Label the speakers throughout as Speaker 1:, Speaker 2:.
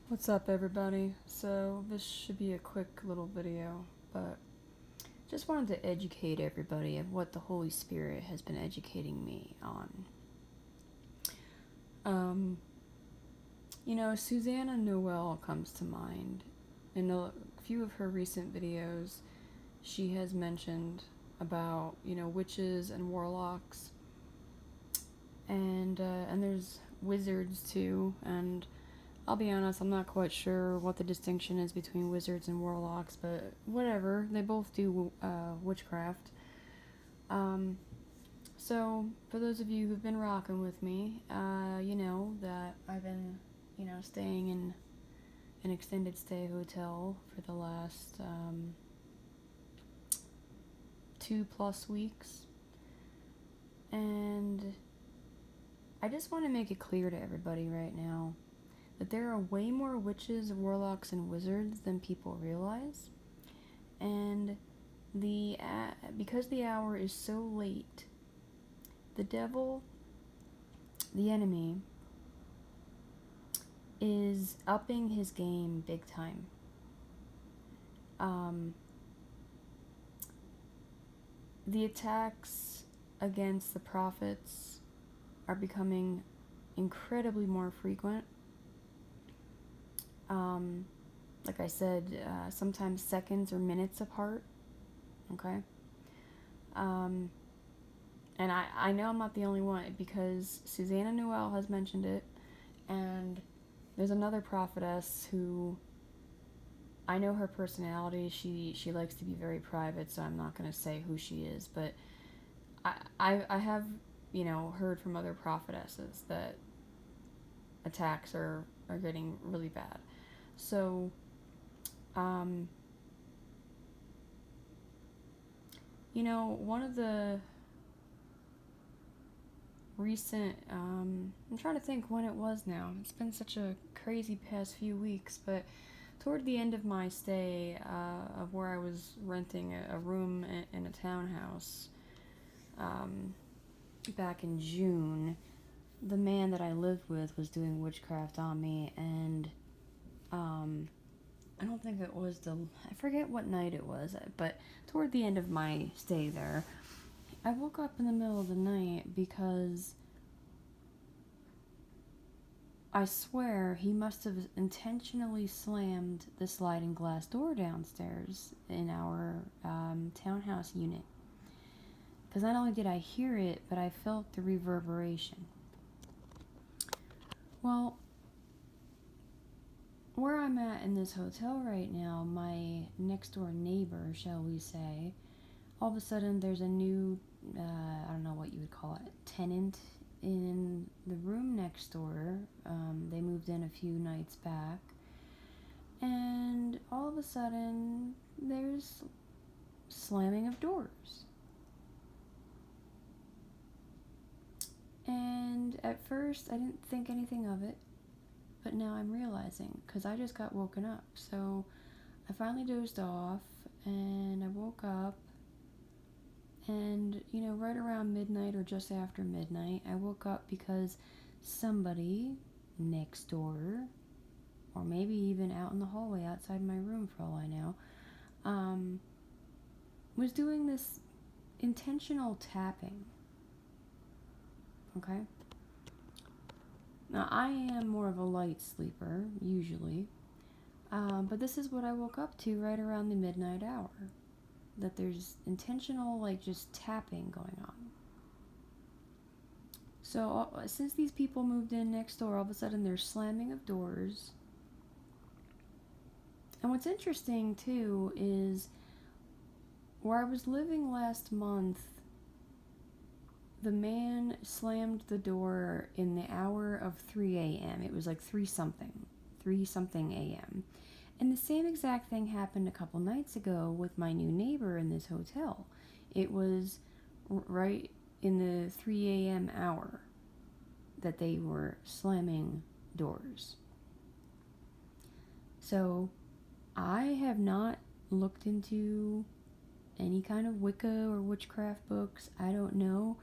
Speaker 1: What's up, everybody? So, this should be a quick little video, but just wanted to educate everybody of what the Holy Spirit has been educating me on. Um, Susanna Noel comes to mind. In a few of her recent videos, she has mentioned about, witches and warlocks, and there's wizards too, and I'll be honest, I'm not quite sure what the distinction is between wizards and warlocks, but whatever. They both do witchcraft. So, for those of you who've been rocking with me, you know that I've been, staying in an extended stay hotel for the last 2+ weeks. And I just want to make it clear to everybody right now that there are way more witches, warlocks, and wizards than people realize. And because the hour is so late, the devil, the enemy, is upping his game big time. The attacks against the prophets are becoming incredibly more frequent. Like I said, sometimes seconds or minutes apart. Okay? And I know I'm not the only one, because Susanna Noel has mentioned it, and there's another prophetess who, I know her personality. She likes to be very private, so I'm not going to say who she is, but I have, heard from other prophetesses that attacks are getting really bad. So, one of the recent, I'm trying to think when it was now. It's been such a crazy past few weeks, but toward the end of my stay, of where I was renting a room in a townhouse, back in June, the man that I lived with was doing witchcraft on me, and I don't think it was I forget what night it was, but toward the end of my stay there, I woke up in the middle of the night because I swear he must have intentionally slammed the sliding glass door downstairs in our townhouse unit. Because not only did I hear it, but I felt the reverberation. Well, where I'm at in this hotel right now, my next door neighbor, shall we say, all of a sudden there's a new, I don't know what you would call it, tenant in the room next door. They moved in a few nights back, and all of a sudden there's slamming of doors. And at first I didn't think anything of it, but now I'm realizing, because I just got woken up. So I finally dozed off, and I woke up, and, right around midnight or just after midnight, I woke up because somebody next door, or maybe even out in the hallway outside my room for all I know, was doing this intentional tapping. Okay? Now, I am more of a light sleeper, usually, but this is what I woke up to right around the midnight hour. That there's intentional, just tapping going on. So, since these people moved in next door, all of a sudden there's slamming of doors. And what's interesting, too, is where I was living last month, the man slammed the door in the hour of 3 a.m. It was like 3 something a.m. And the same exact thing happened a couple nights ago with my new neighbor in this hotel. It was right in the 3 a.m. hour that they were slamming doors. So I have not looked into any kind of Wicca or witchcraft books. I don't know.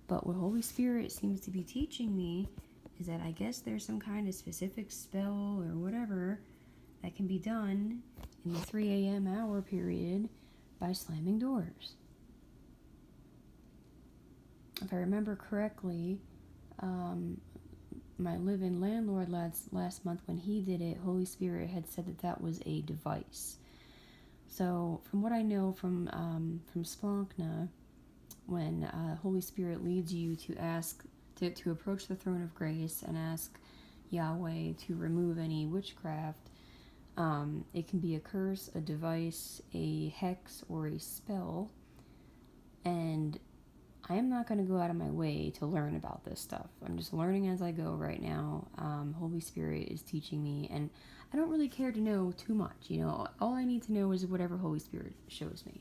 Speaker 1: But what Holy Spirit seems to be teaching me is that I guess there's some kind of specific spell or whatever that can be done in the 3 a.m. hour period by slamming doors. If I remember correctly, my live-in landlord last month, when he did it, Holy Spirit had said that that was a device. So from what I know from Splankna, when Holy Spirit leads you to ask to approach the throne of grace and ask Yahweh to remove any witchcraft, it can be a curse, a device, a hex, or a spell. And I am not going to go out of my way to learn about this stuff. I'm just learning as I go right now. Holy Spirit is teaching me, and I don't really care to know too much. You know, all I need to know is whatever Holy Spirit shows me.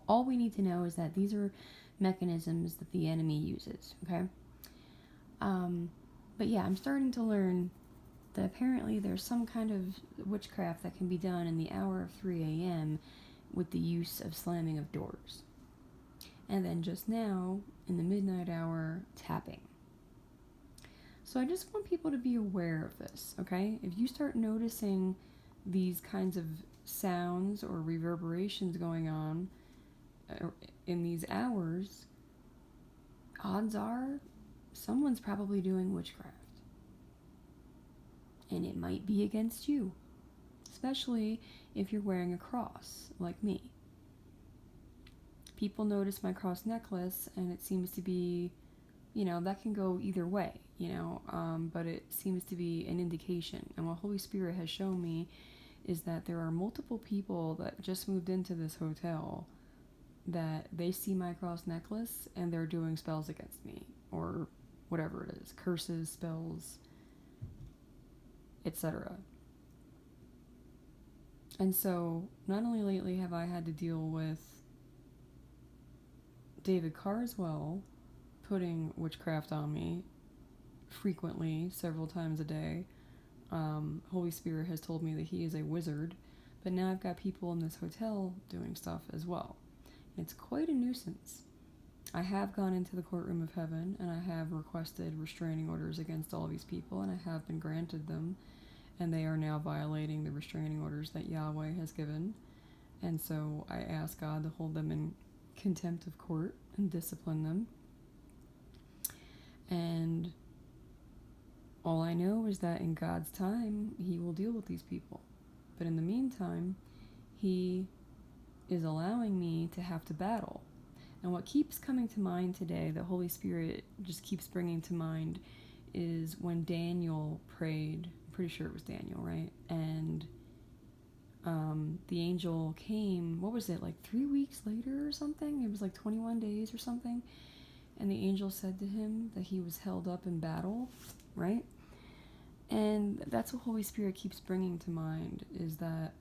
Speaker 1: All we need to know is that these are mechanisms that the enemy uses, okay? But yeah, I'm starting to learn that apparently there's some kind of witchcraft that can be done in the hour of 3 a.m. with the use of slamming of doors. And then just now, in the midnight hour, tapping. So I just want people to be aware of this, okay? If you start noticing these kinds of sounds or reverberations going on in these hours, odds are someone's probably doing witchcraft. And it might be against you, especially if you're wearing a cross like me. People notice my cross necklace, and it seems to be, you know, that can go either way, you know, but it seems to be an indication. And what Holy Spirit has shown me is that there are multiple people that just moved into this hotel that they see my cross necklace and they're doing spells against me, or whatever it is, curses, spells, etc. And so, not only lately have I had to deal with David Carswell putting witchcraft on me frequently, several times a day. Holy Spirit has told me that he is a wizard, but now I've got people in this hotel doing stuff as well. It's quite a nuisance. I have gone into the Courtroom of Heaven, and I have requested restraining orders against all these people, and I have been granted them, and they are now violating the restraining orders that Yahweh has given. And so I ask God to hold them in contempt of court and discipline them. And all I know is that in God's time, he will deal with these people. But in the meantime, he is allowing me to have to battle. And what keeps coming to mind today, the Holy Spirit just keeps bringing to mind, is when Daniel prayed. I'm pretty sure it was Daniel, right? And the angel came, what was it, like 3 weeks later or something? It was like 21 days or something. And the angel said to him that he was held up in battle, right? And that's what Holy Spirit keeps bringing to mind, is that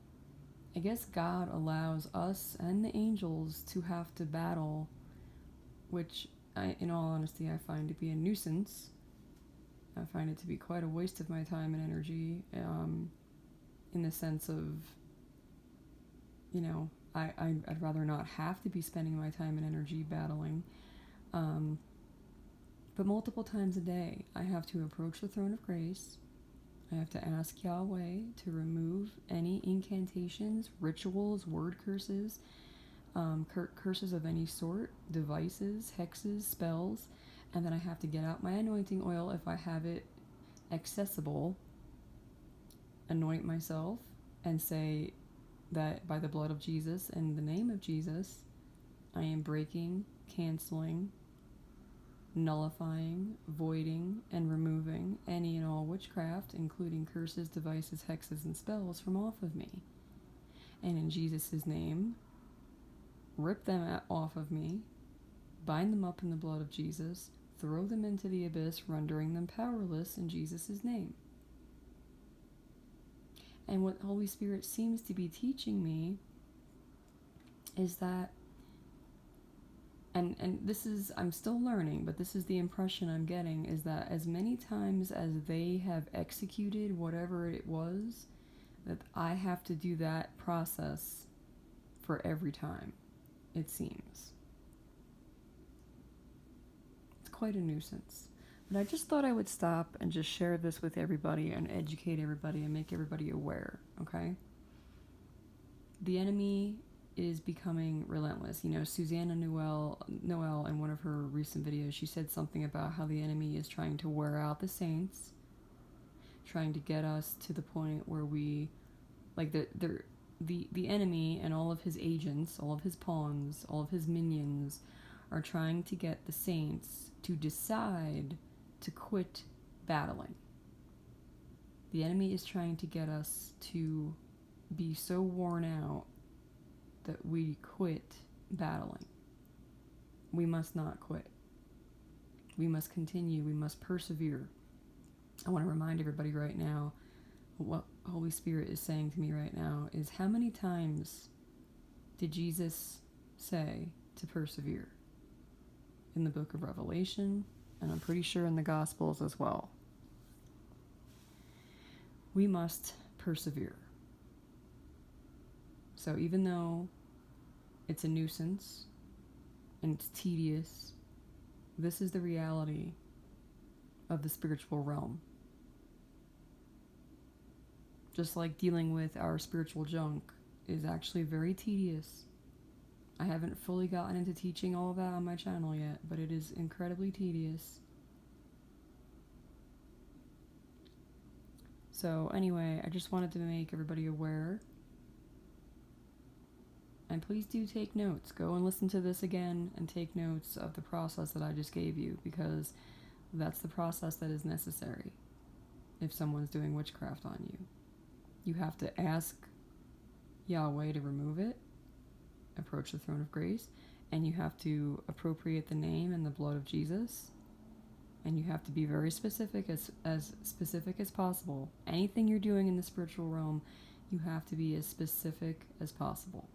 Speaker 1: I guess God allows us and the angels to have to battle, which, in all honesty, I find to be a nuisance. I find it to be quite a waste of my time and energy, in the sense of, you know, I'd rather not have to be spending my time and energy battling. But multiple times a day, I have to approach the throne of grace. I have to ask Yahweh to remove any incantations, rituals, word curses, curses of any sort, devices, hexes, spells, and then I have to get out my anointing oil if I have it accessible, anoint myself, and say that by the blood of Jesus and the name of Jesus, I am breaking, canceling, nullifying, voiding, and removing any and all witchcraft, including curses, devices, hexes, and spells, from off of me. And in Jesus' name, rip them off of me, bind them up in the blood of Jesus, throw them into the abyss, rendering them powerless in Jesus' name. And what the Holy Spirit seems to be teaching me is that, and this is, I'm still learning, but this is the impression I'm getting, is that as many times as they have executed whatever it was, that I have to do that process for every time, it seems. It's quite a nuisance. But I just thought I would stop and just share this with everybody and educate everybody and make everybody aware, okay? The enemy is becoming relentless. You know, Susanna Noel, in one of her recent videos, she said something about how the enemy is trying to wear out the saints, trying to get us to the point where we, like, the enemy and all of his agents, all of his pawns, all of his minions are trying to get the saints to decide to quit battling. The enemy is trying to get us to be so worn out that we quit battling. We must not quit. We must continue. We must persevere. I want to remind everybody right now what Holy Spirit is saying to me right now is, how many times did Jesus say to persevere? In the book of Revelation, and I'm pretty sure in the Gospels as well. We must persevere. So even though it's a nuisance and it's tedious, this is the reality of the spiritual realm. Just like dealing with our spiritual junk is actually very tedious. I haven't fully gotten into teaching all of that on my channel yet, but it is incredibly tedious. So anyway, I just wanted to make everybody aware. And please do take notes. Go and listen to this again and take notes of the process that I just gave you, because that's the process that is necessary if someone's doing witchcraft on you. You have to ask Yahweh to remove it, approach the throne of grace, and you have to appropriate the name and the blood of Jesus, and you have to be very specific, as specific as possible. Anything you're doing in the spiritual realm, you have to be as specific as possible.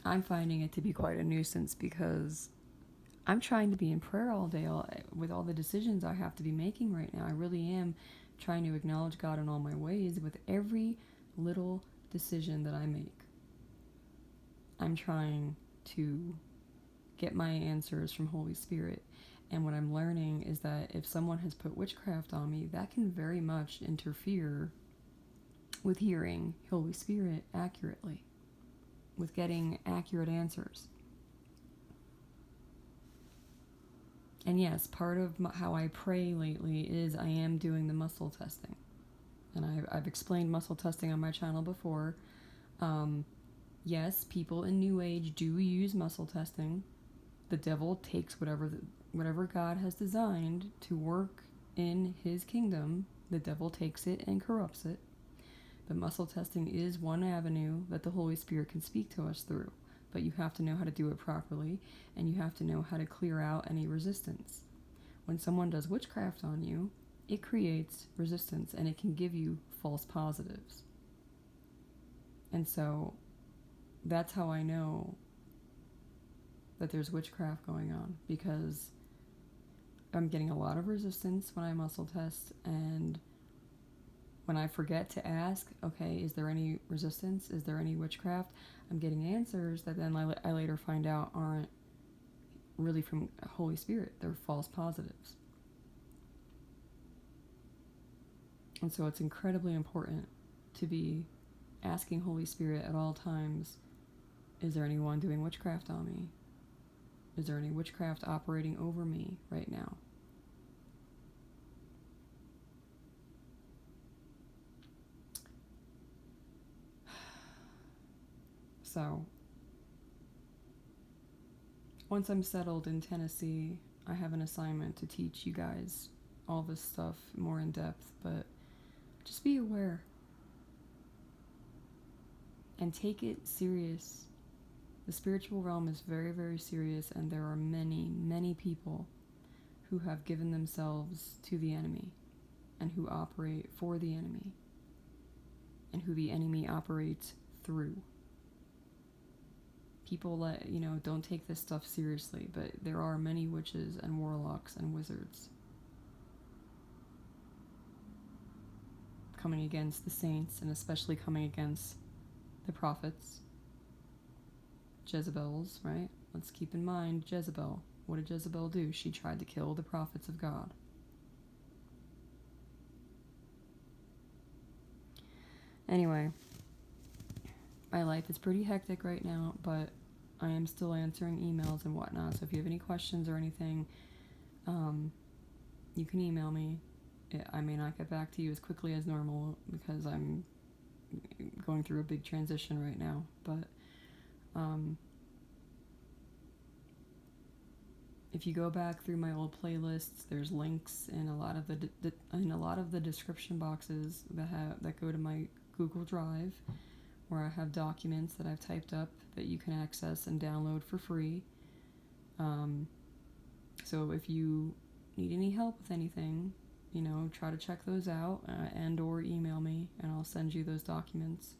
Speaker 1: I'm finding it to be quite a nuisance because I'm trying to be in prayer all day with all the decisions I have to be making right now. I really am trying to acknowledge God in all my ways with every little decision that I make. I'm trying to get my answers from Holy Spirit. And what I'm learning is that if someone has put witchcraft on me, that can very much interfere with hearing Holy Spirit accurately, with getting accurate answers. And yes, part of how I pray lately is I am doing the muscle testing. And I've explained muscle testing on my channel before. Yes, people in New Age do use muscle testing. The devil takes whatever God has designed to work in his kingdom. The devil takes it and corrupts it. But muscle testing is one avenue that the Holy Spirit can speak to us through. But you have to know how to do it properly, and you have to know how to clear out any resistance. When someone does witchcraft on you, it creates resistance, and it can give you false positives. And so that's how I know that there's witchcraft going on, because I'm getting a lot of resistance when I muscle test, and when I forget to ask, okay, is there any resistance? Is there any witchcraft? I'm getting answers that then I later find out aren't really from Holy Spirit. They're false positives. And so it's incredibly important to be asking Holy Spirit at all times, is there anyone doing witchcraft on me? Is there any witchcraft operating over me right now? So, once I'm settled in Tennessee, I have an assignment to teach you guys all this stuff more in depth, but just be aware and take it serious. The spiritual realm is very, very serious, and there are many, many people who have given themselves to the enemy and who operate for the enemy and who the enemy operates through. People don't take this stuff seriously, but there are many witches and warlocks and wizards coming against the saints, and especially coming against the prophets, Jezebels, right? let's keep in mind Jezebel. What did Jezebel do? She tried to kill the prophets of God. Anyway, my life is pretty hectic right now, but I am still answering emails and whatnot. So if you have any questions or anything, you can email me. I may not get back to you as quickly as normal because I'm going through a big transition right now. But if you go back through my old playlists, there's links in a lot of the description boxes that go to my Google Drive, where I have documents that I've typed up that you can access and download for free. So if you need any help with anything, try to check those out and or email me, and I'll send you those documents.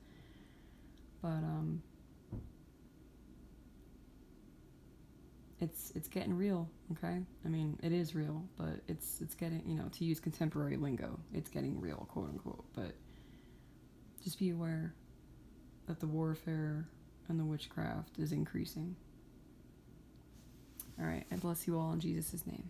Speaker 1: But it's getting real, okay? I mean, it is real, but it's getting, to use contemporary lingo, it's getting real, quote unquote. But just be aware that the warfare and the witchcraft is increasing. All right, I bless you all in Jesus' name.